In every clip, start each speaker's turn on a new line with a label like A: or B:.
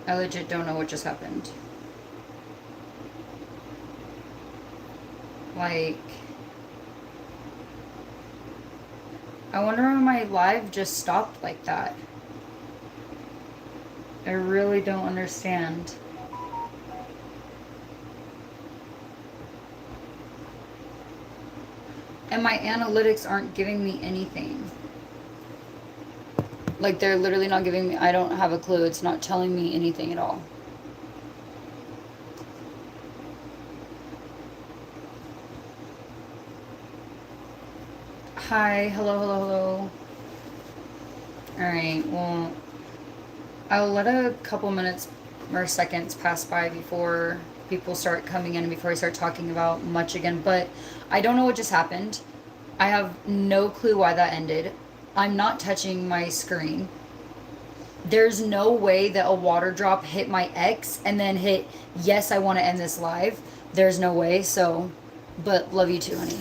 A: I legit don't know what just happened. Like, I wonder why my live just stopped like that. I really don't understand. And my analytics aren't giving me anything. Like, they're literally not giving me, I don't have a clue. It's not telling me anything at all. Hi, hello, hello, hello. Alright, well, I'll let a couple minutes or seconds pass by before people start coming in and before I start talking about much again. But I don't know what just happened. I have no clue why that ended. I'm not touching my screen. There's no way that a water drop hit my ex and then hit, yes, I want to end this live. There's no way. So, but love you too, honey.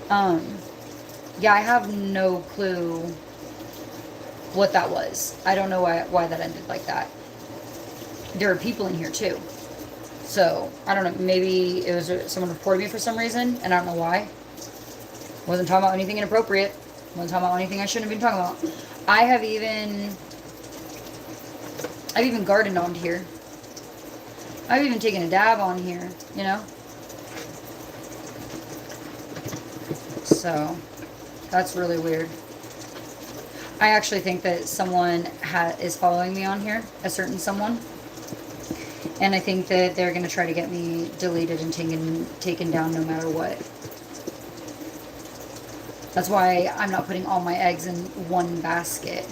A: Um, yeah, I have no clue what that was. I don't know why that ended like that. There are people in here too. So, I don't know. Maybe it was someone reported me for some reason, and I don't know why. Wasn't talking about anything inappropriate. Wasn't talking about anything I shouldn't have been talking about. I've even gardened on here. I've even taken a dab on here, you know? So, that's really weird. I actually think that someone is following me on here, a certain someone. And I think that they're going to try to get me deleted and taken down no matter what. That's why I'm not putting all my eggs in one basket.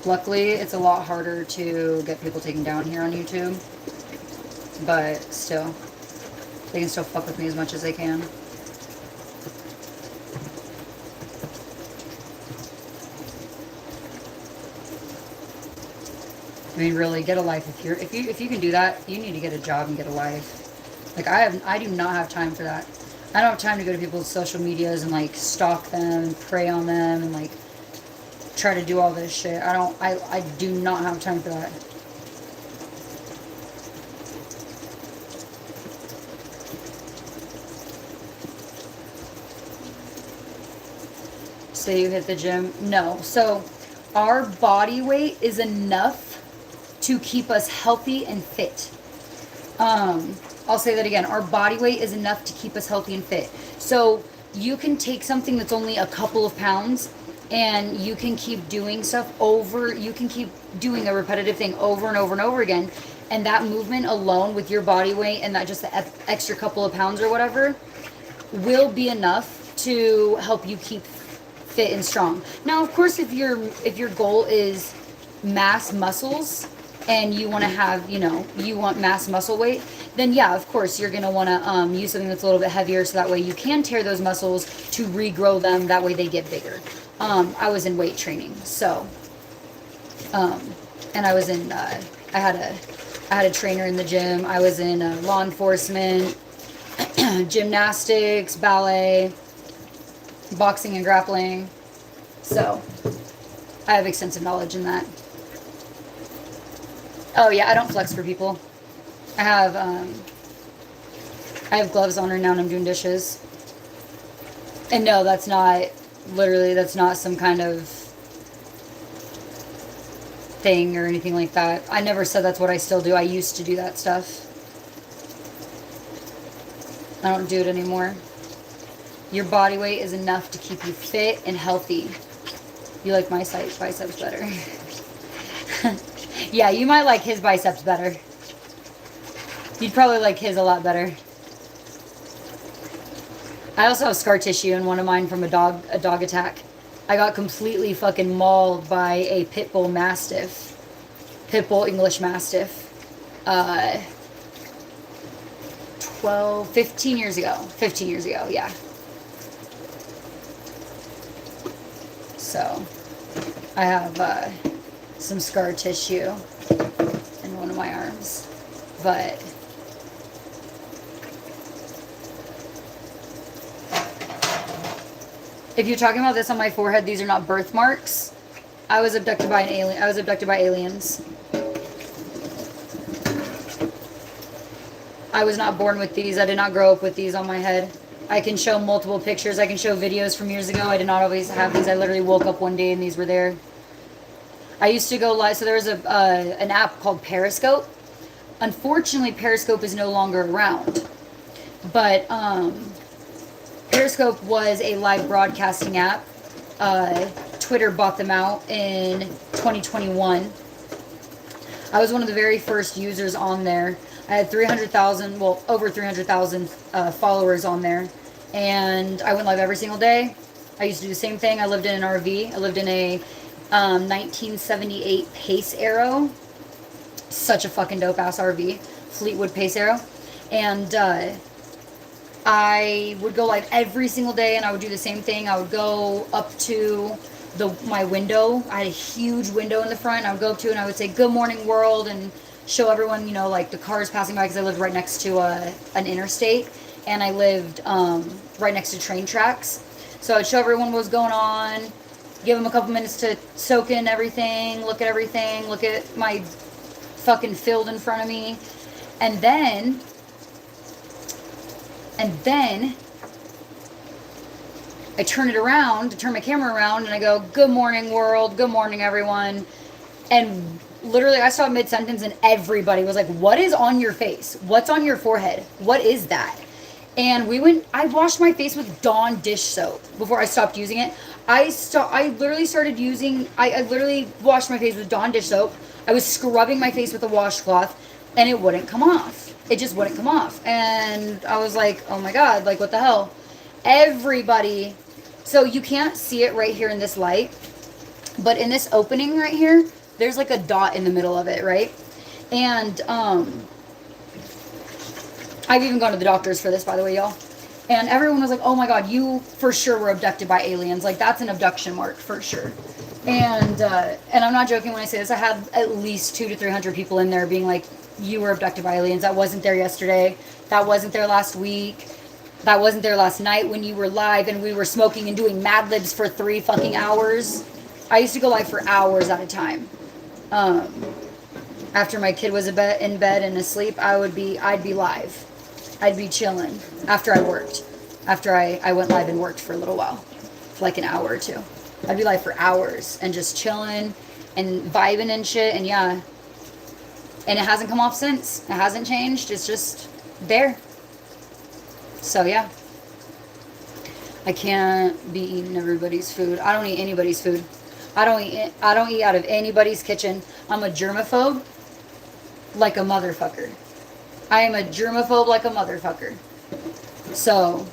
A: Luckily, it's a lot harder to get people taken down here on YouTube. But still, they can still fuck with me as much as they can. I mean, really, get a life. If you can do that, you need to get a job and get a life. Like I do not have time for that. I don't have time to go to people's social medias and like stalk them and prey on them and like try to do all this shit. I do not have time for that. Say you hit the gym? No. So our body weight is enough to keep us healthy and fit. I'll say that again. Our body weight is enough to keep us healthy and fit. So you can take something that's only a couple of pounds and you can keep doing stuff you can keep doing a repetitive thing over and over and over again. And that movement alone with your body weight and that just the extra couple of pounds or whatever will be enough to help you keep fit and strong. Now, of course, if your goal is mass muscles and you want to have, you want mass muscle weight, then yeah, of course, you're going to want to use something that's a little bit heavier so that way you can tear those muscles to regrow them. That way they get bigger. I was in weight training, so, and I was in, I had a trainer in the gym. I was in law enforcement, gymnastics, ballet, boxing and grappling. So, I have extensive knowledge in that. Oh yeah, I don't flex for people. I have gloves on right now and I'm doing dishes. And no, that's not some kind of thing or anything like that. I never said that's what I still do. I used to do that stuff. I don't do it anymore. Your body weight is enough to keep you fit and healthy. You like my biceps better. Yeah, you might like his biceps better. You'd probably like his a lot better. I also have scar tissue in one of mine from a dog attack. I got completely fucking mauled by a pit bull mastiff. Pit bull English mastiff. 15 years ago. 15 years ago, yeah. So, I have some scar tissue in one of my arms. But if you're talking about this on my forehead, these are not birthmarks. I was abducted by an alien. I was abducted by aliens. I was not born with these. I did not grow up with these on my head. I can show multiple pictures. I can show videos from years ago. I did not always have these. I literally woke up one day and these were there. I used to go live. So there was an app called Periscope. Unfortunately, Periscope is no longer around. But Periscope was a live broadcasting app. Twitter bought them out in 2021. I was one of the very first users on there. I had 300,000, well, over 300,000 followers on there. And I went live every single day. I used to do the same thing. I lived in an RV. I lived in a 1978 Pace Arrow. Such a fucking dope ass RV. Fleetwood Pace Arrow. And I would go live every single day and I would do the same thing. I would go up to my window. I had a huge window in the front. I would go up to it and I would say, "Good morning, world," and show everyone, you know, like the cars passing by, because I lived right next to an interstate, and I lived right next to train tracks. So I'd show everyone what was going on, give them a couple minutes to soak in everything, look at my fucking field in front of me, and then I turn it around, turn my camera around, and I go, "Good morning, world. Good morning, everyone." And literally, I saw mid-sentence, and everybody was like, "What is on your face? What's on your forehead? What is that?" And I washed my face with Dawn dish soap before I stopped using it. I literally washed my face with Dawn dish soap. I was scrubbing my face with a washcloth, and it wouldn't come off. It just wouldn't come off. And I was like, oh my God, like, what the hell? Everybody, so you can't see it right here in this light, but in this opening right here, there's like a dot in the middle of it, right? And I've even gone to the doctors for this, by the way, y'all. And everyone was like, "Oh my God, you for sure were abducted by aliens. Like, that's an abduction mark for sure." And I'm not joking when I say this. I had at least 200 to 300 people in there being like, "You were abducted by aliens. That wasn't there yesterday. That wasn't there last week. That wasn't there last night when you were live and we were smoking and doing Mad Libs for 3 fucking hours." I used to go live for hours at a time. After my kid was in bed and asleep, I'd be live. I'd be chilling after I worked. After I went live and worked for a little while, for like an hour or two. I'd be live for hours and just chilling and vibing and shit. And yeah, and it hasn't come off since. It hasn't changed. It's just there. So yeah, I can't be eating everybody's food. I don't eat anybody's food. I don't eat out of anybody's kitchen. I'm a germaphobe like a motherfucker. I am a germaphobe like a motherfucker. So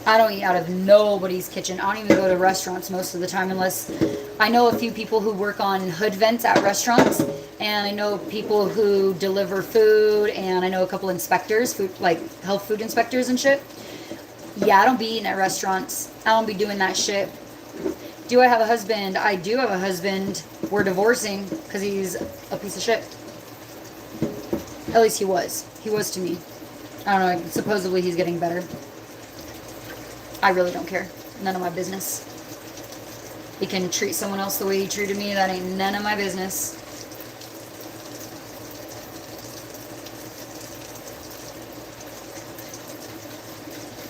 A: I don't eat out of nobody's kitchen. I don't even go to restaurants most of the time, unless I know a few people who work on hood vents at restaurants, and I know people who deliver food, and I know a couple inspectors, food, like health food inspectors and shit. Yeah, I don't be eating at restaurants. I don't be doing that shit. Do I have a husband? I do have a husband. We're divorcing because he's a piece of shit. At least he was. He was to me. I don't know. Supposedly he's getting better. I really don't care. None of my business. He can treat someone else the way he treated me. That ain't none of my business.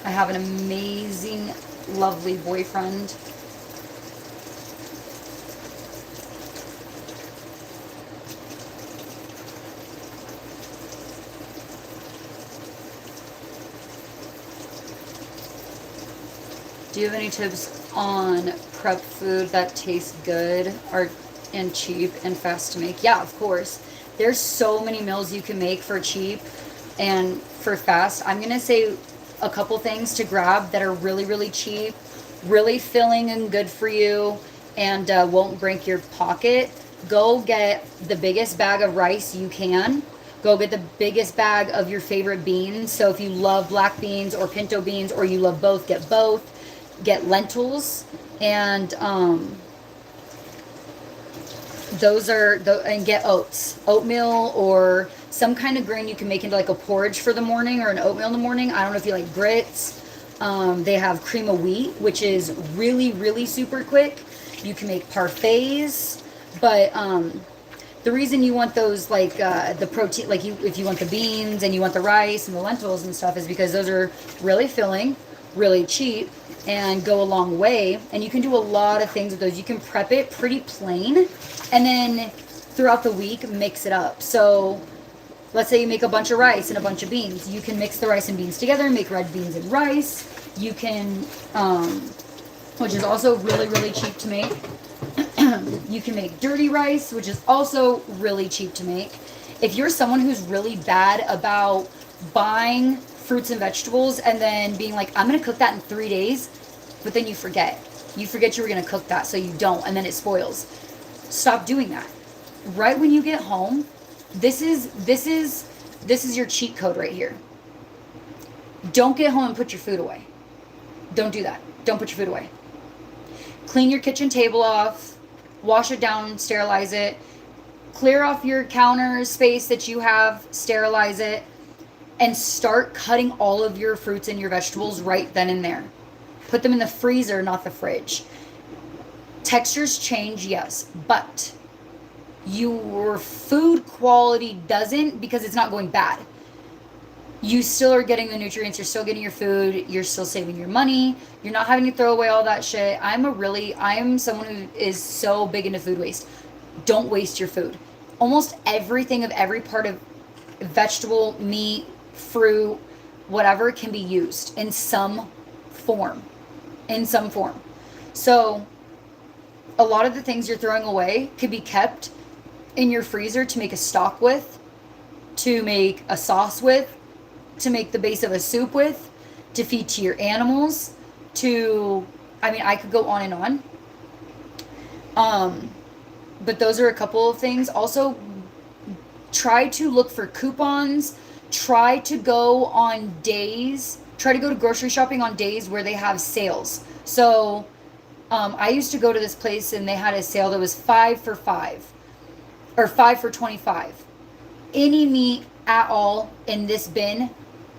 A: I have an amazing, lovely boyfriend. Do you have any tips on prep food that tastes good and cheap and fast to make? Yeah, of course. There's so many meals you can make for cheap and for fast. I'm going to say a couple things to grab that are really, really cheap, really filling and good for you, and won't break your pocket. Go get the biggest bag of rice you can. Go get the biggest bag of your favorite beans. So if you love black beans or pinto beans, or you love both, get both. Get lentils, and and get oats, oatmeal, or some kind of grain you can make into like a porridge for the morning, or an oatmeal in the morning. I don't know if you like grits. They have cream of wheat, which is really, really super quick. You can make parfaits, but the reason you want those, like the protein, like if you want the beans and you want the rice and the lentils and stuff, is because those are really filling, really cheap, and go a long way. And you can do a lot of things with those. You can prep it pretty plain, and then throughout the week mix it up. So let's say you make a bunch of rice and a bunch of beans. You can mix the rice and beans together, make red beans and rice. You can, which is also really, really cheap to make. You can make dirty rice, which is also really cheap to make. If you're someone who's really bad about buying fruits and vegetables and then being like, I'm going to cook that in 3 days, but then you forget. You forget you were going to cook that, so you don't, and then it spoils. Stop doing that. Right when you get home, this is your cheat code right here. Don't get home and put your food away. Don't do that. Don't put your food away. Clean your kitchen table off. Wash it down, sterilize it. Clear off your counter space that you have, sterilize it, and start cutting all of your fruits and your vegetables right then and there. Put them in the freezer, not the fridge. Textures change, yes, but your food quality doesn't, because it's not going bad. You still are getting the nutrients, you're still getting your food, you're still saving your money, you're not having to throw away all that shit. I am someone who is so big into food waste. Don't waste your food. Almost everything of every part of vegetable, meat, fruit, whatever can be used in some form. In some form. So a lot of the things you're throwing away could be kept in your freezer to make a stock with, to make a sauce with, to make the base of a soup with, to feed to your animals, I could go on and on. But those are a couple of things. Also, try to look for coupons. Try to go to grocery shopping on days where they have sales. So, I used to go to this place and they had a sale that was 5 for 5 or 5 for 25. Any meat at all in this bin,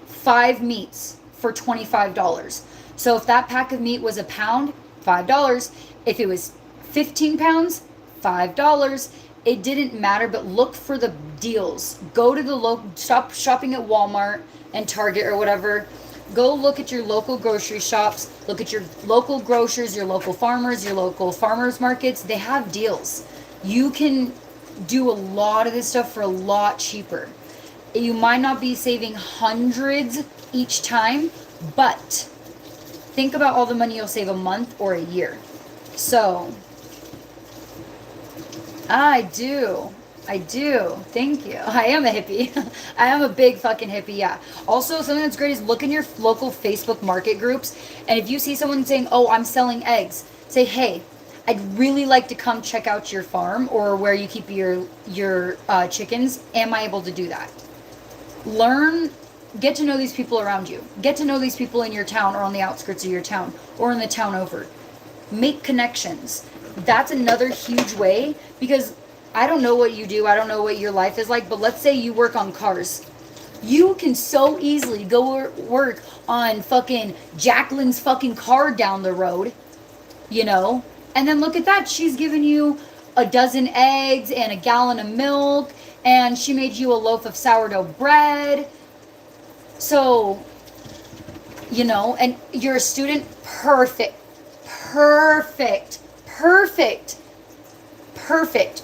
A: 5 meats for $25. So if that pack of meat was a pound, $5. If it was 15 pounds, $5. It didn't matter, but look for the deals. Go to the stop shopping at Walmart and Target or whatever. Go look at your local grocery shops. Look at your local grocers, your local farmers, your local farmers markets. They have deals. You can do a lot of this stuff for a lot cheaper. You might not be saving hundreds each time, but think about all the money you'll save a month or a year. So, I do. Thank you. I am a hippie. I am a big fucking hippie, yeah. Also, something that's great is look in your local Facebook market groups. And if you see someone saying, oh, I'm selling eggs, say, hey, I'd really like to come check out your farm or where you keep your chickens. Am I able to do that? Get to know these people around you. Get to know these people in your town or on the outskirts of your town or in the town over. Make connections. That's another huge way, because I don't know what you do. I don't know what your life is like, but let's say you work on cars. You can so easily go work on fucking Jacqueline's fucking car down the road, and then look at that. She's given you a dozen eggs and a gallon of milk, and she made you a loaf of sourdough bread. So, and you're a student. Perfect.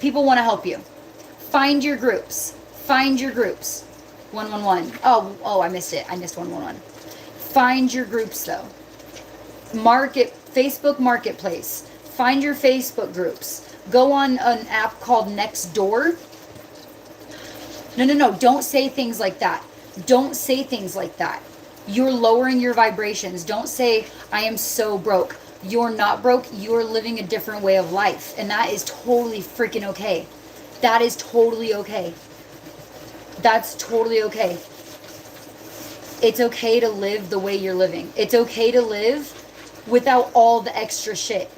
A: People want to help you. Find your groups. 111. Oh, I missed it. I missed 111. Find your groups though. Facebook Marketplace. Find your Facebook groups. Go on an app called Nextdoor. No. Don't say things like that. You're lowering your vibrations. Don't say, I am so broke. You're not broke. You're living a different way of life. And that is totally freaking okay. That is totally okay. That's totally okay. It's okay to live the way you're living. It's okay to live without all the extra shit.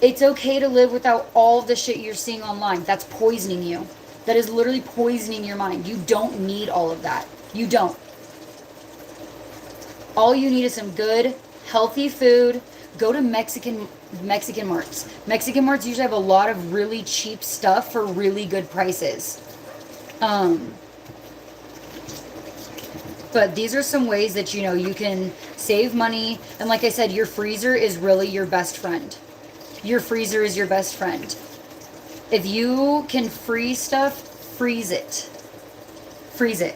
A: It's okay to live without all the shit you're seeing online. That's poisoning you. That is literally poisoning your mind. You don't need all of that. You don't. All you need is some good, healthy food, go to Mexican marts. Mexican marts usually have a lot of really cheap stuff for really good prices. But these are some ways that, you can save money. And like I said, your freezer is really your best friend. Your freezer is your best friend. If you can freeze stuff, freeze it. Freeze it.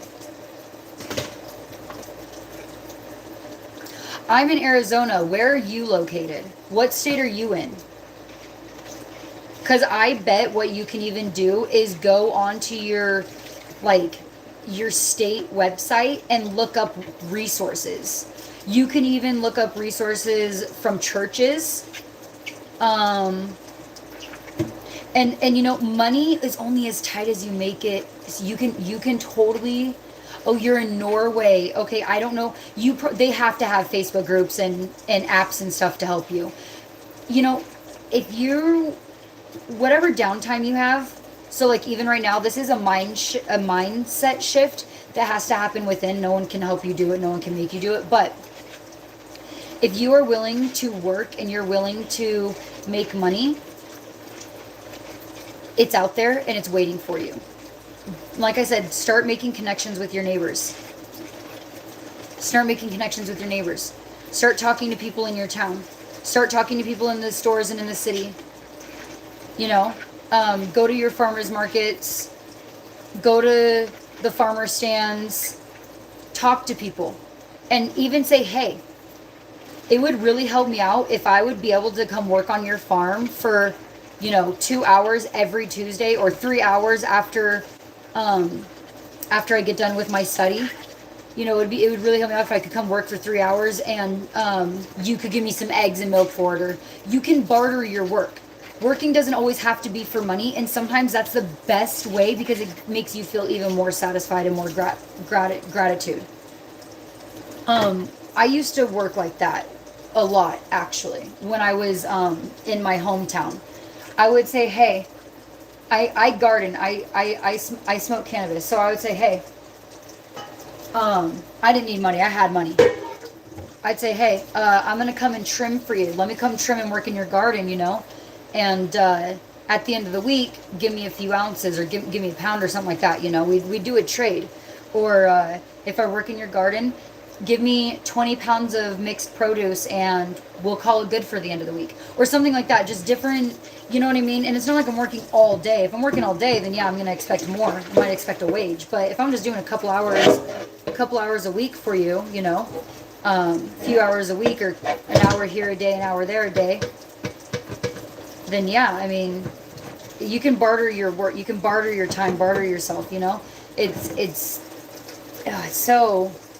A: I'm in Arizona. Where are you located? What state are you in? Because I bet what you can even do is go onto your state website and look up resources. You can even look up resources from churches. And money is only as tight as you make it. So you can totally. Oh, you're in Norway. Okay, I don't know. They have to have Facebook groups and apps and stuff to help you. If you, whatever downtime you have. So like even right now, this is a mindset shift that has to happen within. No one can help you do it. No one can make you do it. But if you are willing to work and you're willing to make money, it's out there and it's waiting for you. Like I said, start making connections with your neighbors. Start making connections with your neighbors. Start talking to people in your town. Start talking to people in the stores and in the city. Go to your farmers markets. Go to the farmer stands. Talk to people. And even say, hey, it would really help me out if I would be able to come work on your farm for, 2 hours every Tuesday or 3 hours after I get done with my study. It would really help me out if I could come work for 3 hours and you could give me some eggs and milk for it, or you can barter your work. Working doesn't always have to be for money, and sometimes that's the best way because it makes you feel even more satisfied and more gratitude. I used to work like that a lot, actually, when I was in my hometown. I would say, hey, I garden. I smoke cannabis. So I would say, hey, I didn't need money. I had money. I'd say, hey, I'm going to come and trim for you. Let me come trim and work in your garden, And at the end of the week, give me a few ounces or give me a pound or something like that, We'd do a trade. Or if I work in your garden, give me 20 pounds of mixed produce and we'll call it good for the end of the week. Or something like that. Just different, you know what I mean? And it's not like I'm working all day. If I'm working all day, then yeah, I'm going to expect more. I might expect a wage. But if I'm just doing a couple hours a week for you, a few hours a week or an hour here a day, an hour there a day, then yeah, I mean, you can barter your work. You can barter your time, barter yourself,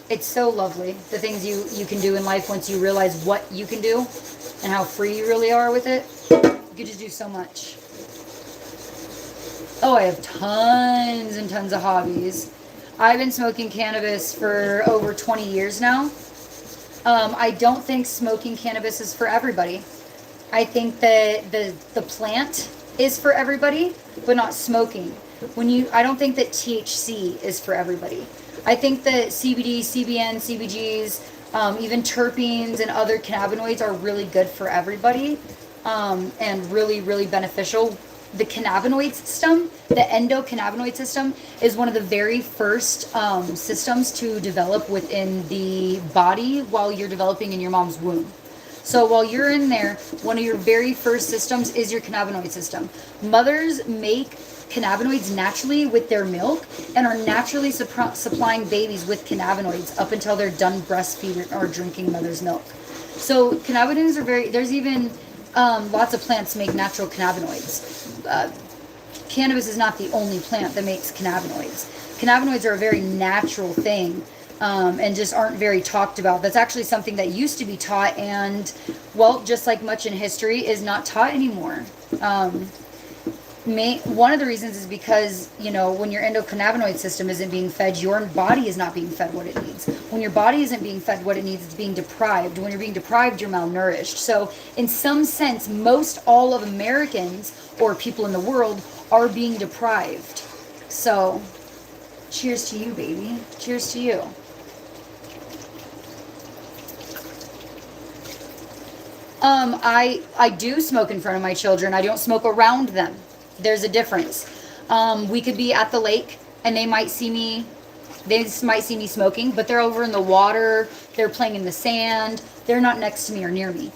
A: It's so lovely, the things you can do in life once you realize what you can do and how free you really are with it. You can just do so much. Oh, I have tons and tons of hobbies. I've been smoking cannabis for over 20 years now. I don't think smoking cannabis is for everybody. I think that the plant is for everybody, but not smoking. I don't think that THC is for everybody. I think that CBD, CBN, CBGs, even terpenes and other cannabinoids are really good for everybody, and really, really beneficial. The cannabinoid system, the endocannabinoid system, is one of the very first systems to develop within the body while you're developing in your mom's womb. So while you're in there, one of your very first systems is your cannabinoid system. Mothers make cannabinoids naturally with their milk and are naturally supplying babies with cannabinoids up until they're done breastfeeding or drinking mother's milk. So cannabinoids are there's even lots of plants make natural cannabinoids. Cannabis is not the only plant that makes cannabinoids. Cannabinoids are a very natural thing. And just aren't very talked about. That's actually something that used to be taught and, well, just like much in history, is not taught anymore. One of the reasons is because, when your endocannabinoid system isn't being fed, your body is not being fed what it needs. When your body isn't being fed what it needs, it's being deprived. When you're being deprived, you're malnourished. So in some sense, most all of Americans or people in the world are being deprived. So cheers to you, baby. Cheers to you. I do smoke in front of my children. I don't smoke around them. There's a difference. We could be at the lake and they might see me. They might see me smoking, but they're over in the water. They're playing in the sand. They're not next to me or near me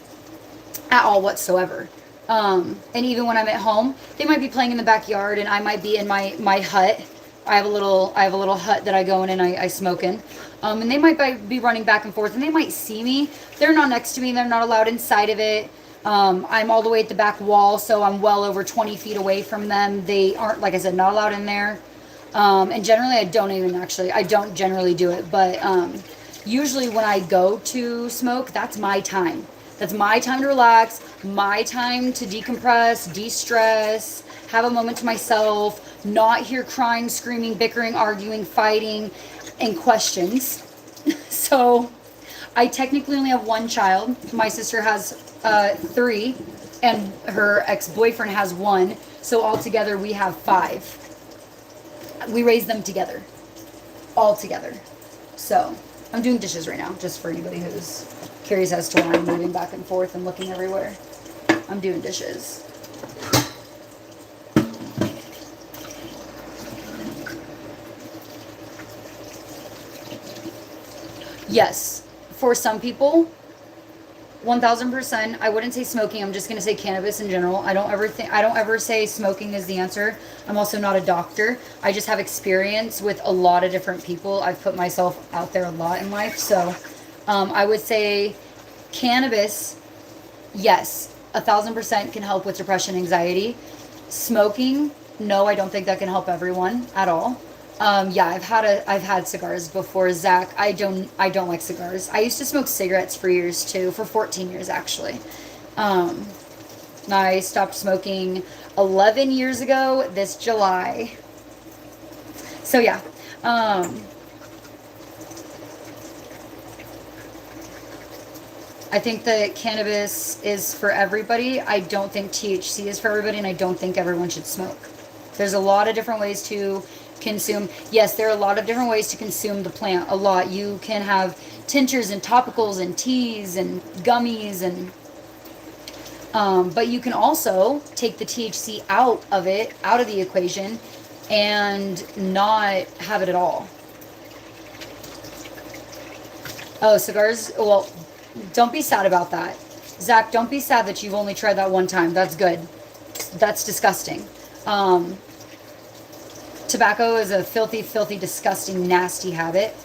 A: at all whatsoever. And even when I'm at home, they might be playing in the backyard and I might be in my hut. I have a little hut that I go in and I smoke in. And they might be running back and forth and they might see me. They're not next to me. They're not allowed inside of it. I'm all the way at the back wall, so I'm well over 20 feet away from them. They aren't, like I said, not allowed in there. And generally I don't generally do it, but usually when I go to smoke, that's my time. That's my time to relax, my time to decompress, de-stress, have a moment to myself, not hear crying, screaming, bickering, arguing, fighting, and questions. So I technically only have one child. My sister has 3, and her ex-boyfriend has 1. So altogether we have 5. We raised them together. All together. So I'm doing dishes right now, just for anybody who's curious as to why I'm moving back and forth and looking everywhere. I'm doing dishes. Yes, for some people, 1000%. I wouldn't say smoking. I'm just gonna say cannabis in general. I don't ever say smoking is the answer. I'm also not a doctor. I just have experience with a lot of different people. I've put myself out there a lot in life, so I would say cannabis, yes, 1000% can help with depression, anxiety. Smoking, no, I don't think that can help everyone at all. Yeah, I've had cigars before, Zach. I don't like cigars. I used to smoke cigarettes for years too, for 14 years actually. I stopped smoking 11 years ago this July. So yeah, I think that cannabis is for everybody. I don't think THC is for everybody, and I don't think everyone should smoke. There's a lot of different ways to consume. Yes, there are a lot of different ways to consume the plant. A lot. You can have tinctures and topicals and teas and gummies and but you can also take the THC out of the equation, and not have it at all. Oh, cigars. Well, don't be sad about that, Zach. Don't be sad that you've only tried that one time. That's good. That's disgusting. Tobacco is a filthy, filthy, disgusting, nasty habit.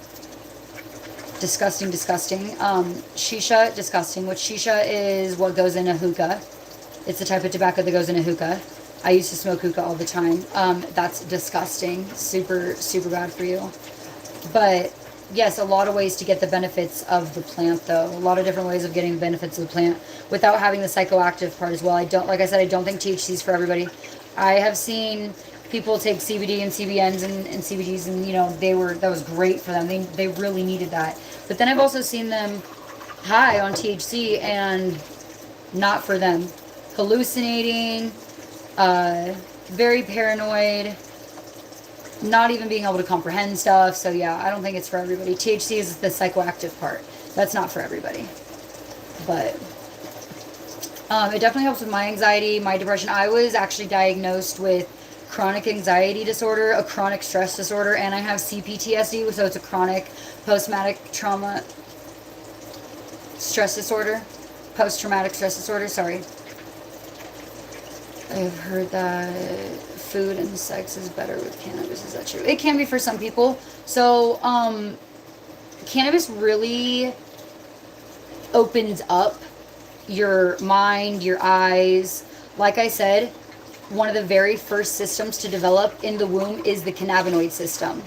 A: Disgusting, disgusting. Shisha, disgusting. Which shisha is what goes in a hookah. It's the type of tobacco that goes in a hookah. I used to smoke hookah all the time. That's disgusting. Super, super bad for you. But yes, a lot of ways to get the benefits of the plant, though. A lot of different ways of getting the benefits of the plant without having the psychoactive part as well. Like I said, I don't think THC is for everybody. I have seen people take CBD and CBNs and CBDs, and that was great for them. They really needed that. But then I've also seen them high on THC and not for them. Hallucinating, very paranoid, not even being able to comprehend stuff. So yeah, I don't think it's for everybody. THC is the psychoactive part. That's not for everybody. But it definitely helps with my anxiety, my depression. I was actually diagnosed with chronic anxiety disorder, a chronic stress disorder, and I have CPTSD, so it's a chronic post-traumatic stress disorder. Post-traumatic stress disorder, sorry. I've heard that food and sex is better with cannabis. Is that true? It can be for some people. So, cannabis really opens up your mind, your eyes. Like I said, one of the very first systems to develop in the womb is the cannabinoid system.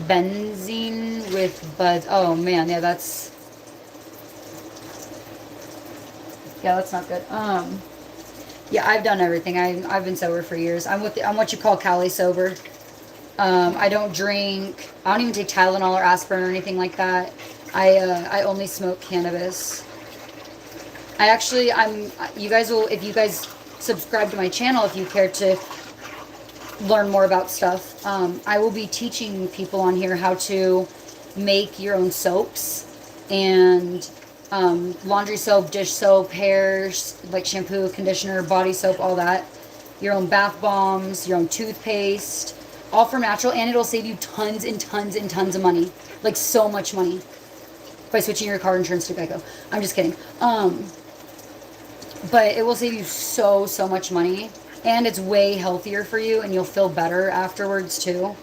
A: Benzene with buds. Oh man, yeah, that's not good. Yeah, I've done everything. I've been sober for years. I'm what you call Cali sober. I don't drink. I don't even take Tylenol or aspirin or anything like that. I only smoke cannabis. You guys will, if you guys subscribe to my channel, if you care to learn more about stuff. I will be teaching people on here how to make your own soaps and laundry soap, dish soap, hair, like shampoo, conditioner, body soap, all that. Your own bath bombs, your own toothpaste, all from natural, and it'll save you tons and tons and tons of money. Like so much money by switching your car insurance to Geico. I'm just kidding. But it will save you so, so much money. And it's way healthier for you, and you'll feel better afterwards too.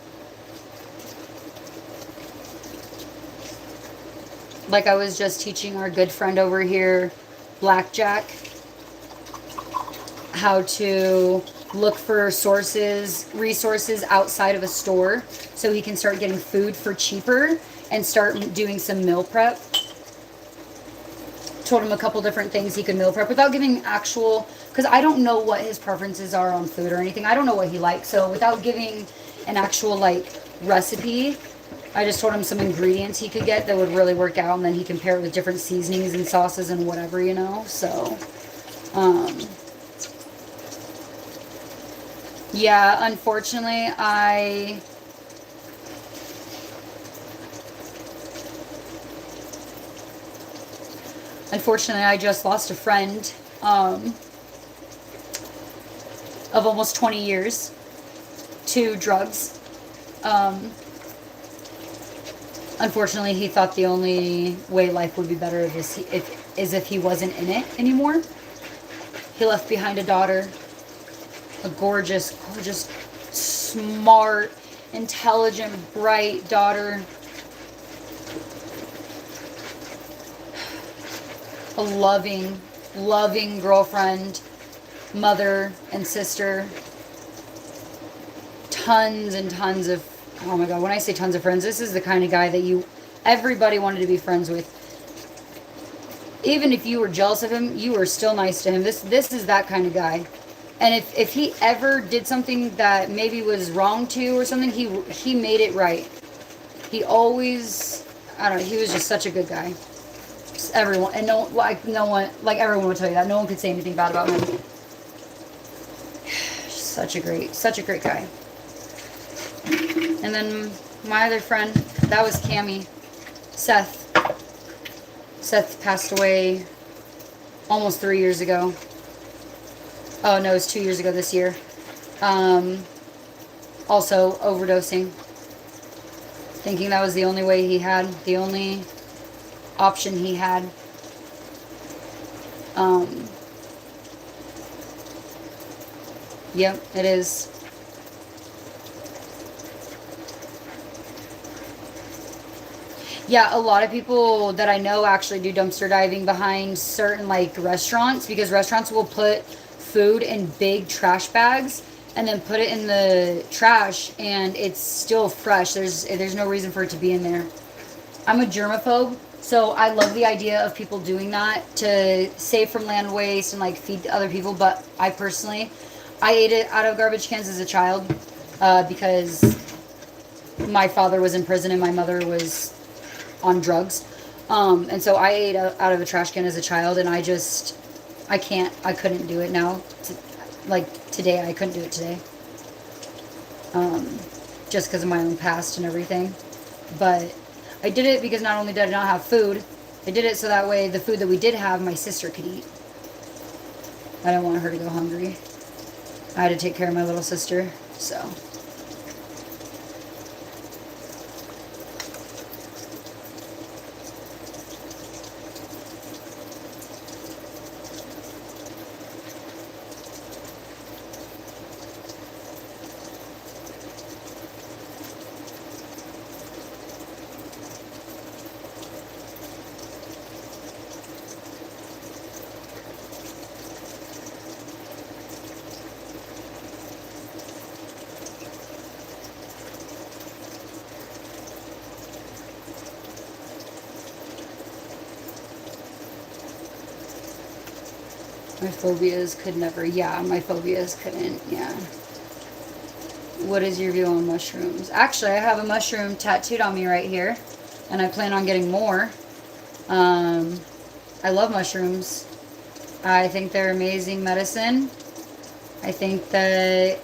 A: Like I was just teaching our good friend over here, Blackjack, how to look for resources outside of a store so he can start getting food for cheaper and start doing some meal prep. Told him a couple different things he could meal prep without giving actual, because I don't know what his preferences are on food or anything. I don't know what he likes. So without giving an actual like recipe, I just told him some ingredients he could get that would really work out, and then he can pair it with different seasonings and sauces and whatever, you know. So yeah, unfortunately I just lost a friend of almost 20 years to drugs. Unfortunately, he thought the only way life would be better is if he wasn't in it anymore. He left behind a daughter, a gorgeous, gorgeous, smart, intelligent, bright daughter. A loving, loving girlfriend, mother, and sister. Tons and tons of, oh my God, when I say tons of friends, this is the kind of guy that everybody wanted to be friends with. Even if you were jealous of him, you were still nice to him. This is that kind of guy. And if he ever did something that maybe was wrong to you or something, he made it right. He always, I don't know, he was just such a good guy. Everyone, and no one, like everyone would tell you that. No one could say anything bad about him. Such a great guy. And then my other friend, that was Cammie, Seth. Seth passed away almost 3 years ago. Oh no, it was 2 years ago this year. Also overdosing. Thinking that was the only way he had, the only option he had. Yep, it is. Yeah, a lot of people that I know actually do dumpster diving behind certain like restaurants, because restaurants will put food in big trash bags and then put it in the trash, and it's still fresh. There's no reason for it to be in there. I'm a germaphobe, so I love the idea of people doing that to save from land waste and like feed other people, but I ate it out of garbage cans as a child because my father was in prison and my mother was on drugs. And so I ate out of a trash can as a child, and I couldn't do it now. Today, I couldn't do it today. Just because of my own past and everything. But I did it because not only did I not have food, I did it so that way the food that we did have, my sister could eat. I didn't want her to go hungry. I had to take care of my little sister, so. My phobias could never, my phobias couldn't, What is your view on mushrooms? Actually, I have a mushroom tattooed on me right here, and I plan on getting more. I love mushrooms. I think they're amazing medicine. I think that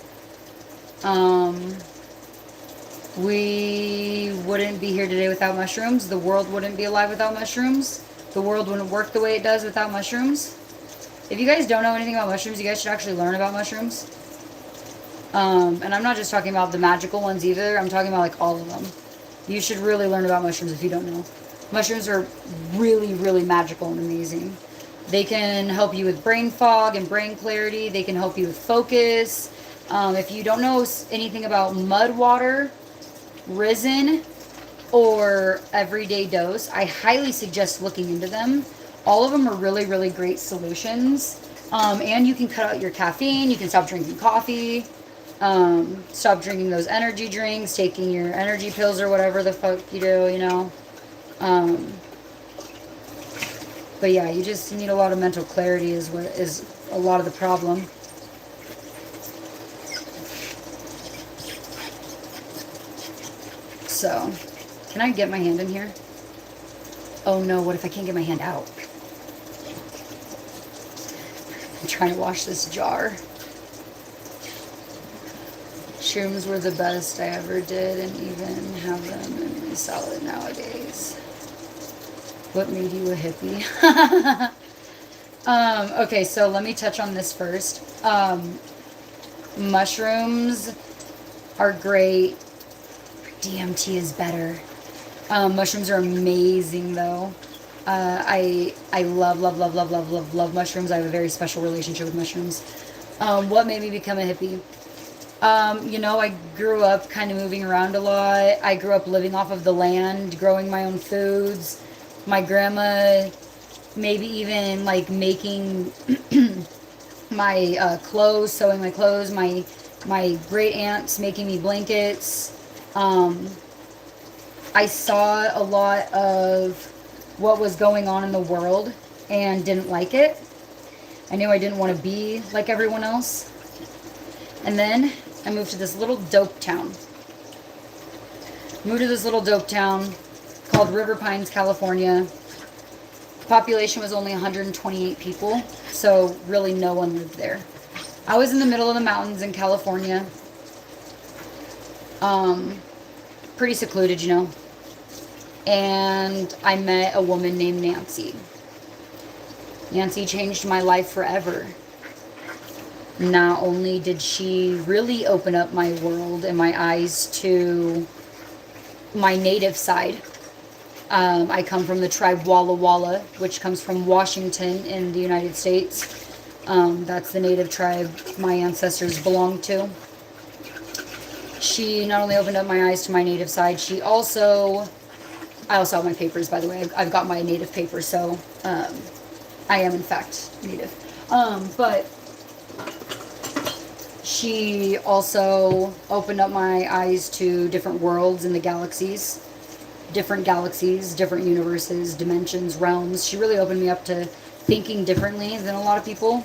A: We wouldn't be here today without mushrooms. The world wouldn't be alive without mushrooms. The world wouldn't work the way it does without mushrooms. If you guys don't know anything about mushrooms, you guys should actually learn about mushrooms. And I'm not just talking about the magical ones either. I'm talking about like all of them. You should really learn about mushrooms if you don't know. Mushrooms are really, really magical and amazing. They can help you with brain fog and brain clarity. They can help you with focus. If you don't know anything about mud water, Risen, or Everyday Dose, I highly suggest looking into them. All of them are really, really great solutions. And you can cut out your caffeine. You can stop drinking coffee. Stop drinking those energy drinks, taking your energy pills or whatever the fuck you do, you know. But yeah, you just need a lot of mental clarity is what is a lot of the problem. So, can I get my hand in here? Oh no, what if I can't get my hand out? I'm trying to wash this jar. Shrooms were the best I ever did, and even have them in my salad nowadays. What made you a hippie? Okay, so let me touch on this first. Mushrooms are great. DMT is better. Mushrooms are amazing, though. I love mushrooms. I have a very special relationship with mushrooms. What made me become a hippie? You know, I grew up kind of moving around a lot. I grew up living off of the land, growing my own foods. My grandma maybe even like making my clothes, sewing my clothes. My great aunts making me blankets. I saw a lot of what was going on in the world and didn't like it. I knew I didn't want to be like everyone else. And then I moved to this little dope town. Moved to this little dope town called River Pines, California. The population was only 128 people, so really no one lived there. I was in the middle of the mountains in California. Pretty secluded, you know. And I met a woman named Nancy. Nancy changed my life forever. Not only did she really open up my world and my eyes to my native side. I come from the tribe Walla Walla, which comes from Washington in the United States. That's the native tribe my ancestors belonged to. She not only opened up my eyes to my native side, I also have my papers, by the way. I've got my native papers, so I am in fact native. But she also opened up my eyes to different worlds in the galaxies, different universes, dimensions, realms. She really opened me up to thinking differently than a lot of people.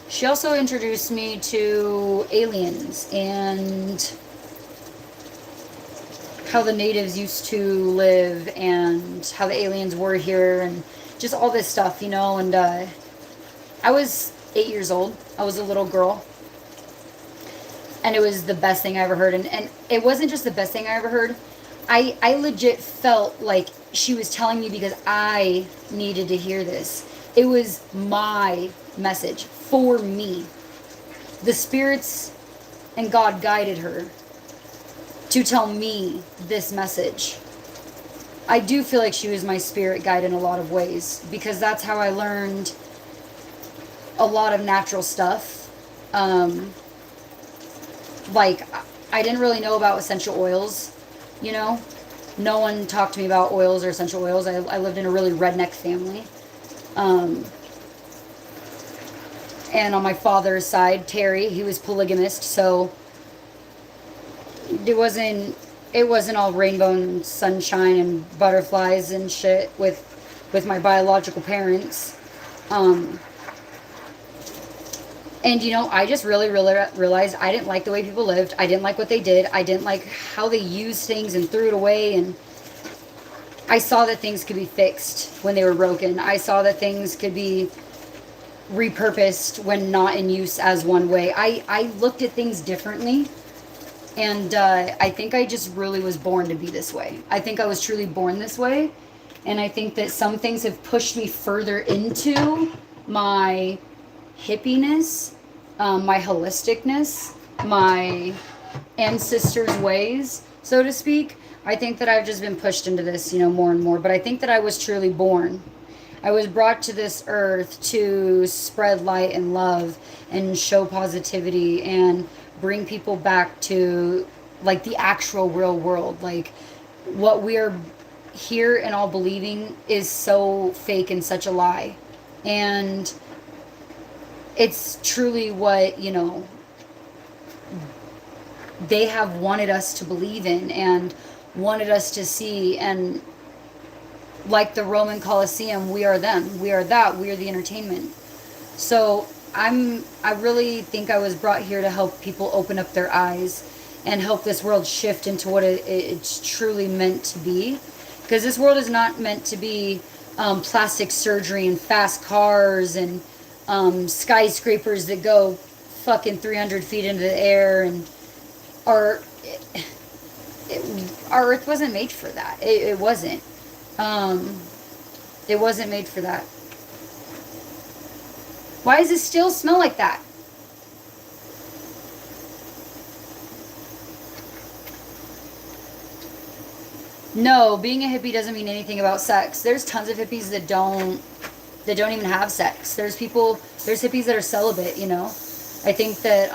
A: She also introduced me to aliens and how the natives used to live and how the aliens were here and just all this stuff, you know. And I was 8 years old. I was a little girl. And it was the best thing I ever heard. And it wasn't just the best thing I ever heard. I legit felt like she was telling me because I needed to hear this. It was my message for me. The spirits and God guided her to tell me this message. I do feel like she was my spirit guide in a lot of ways because that's how I learned a lot of natural stuff. Like, I didn't really know about essential oils, you know? No one talked to me about oils or essential oils. I lived in a really redneck family. And on my father's side, Terry, he was polygamist, so it wasn't all rainbow and sunshine and butterflies and shit with my biological parents. And, you know, I just really realized I didn't like the way people lived. I didn't like what they did. I didn't like how they used things and threw it away. And I saw that things could be fixed when they were broken. I saw that things could be repurposed when not in use as one way. I looked at things differently. And I think I just really was born to be this way. I think I was truly born this way. And I think that some things have pushed me further into my hippiness, my holisticness, my ancestors' ways, so to speak. I think that I've just been pushed into this, more and more. But I think that I was truly born. I was brought to this earth to spread light and love and show positivity and bring people back to like the actual real world. Like what we are here and all believing is so fake and such a lie. And it's truly what, they have wanted us to believe in and wanted us to see. And like the Roman Colosseum, we are them. We are that. We are the entertainment. So I really think I was brought here to help people open up their eyes and help this world shift into what it's truly meant to be. Because this world is not meant to be plastic surgery and fast cars and skyscrapers that go fucking 300 feet into the air. And our, our earth wasn't made for that. It wasn't. It wasn't made for that. Why does it still smell like that? No, being a hippie doesn't mean anything about sex. There's tons of hippies that don't even have sex. There's hippies that are celibate, I think that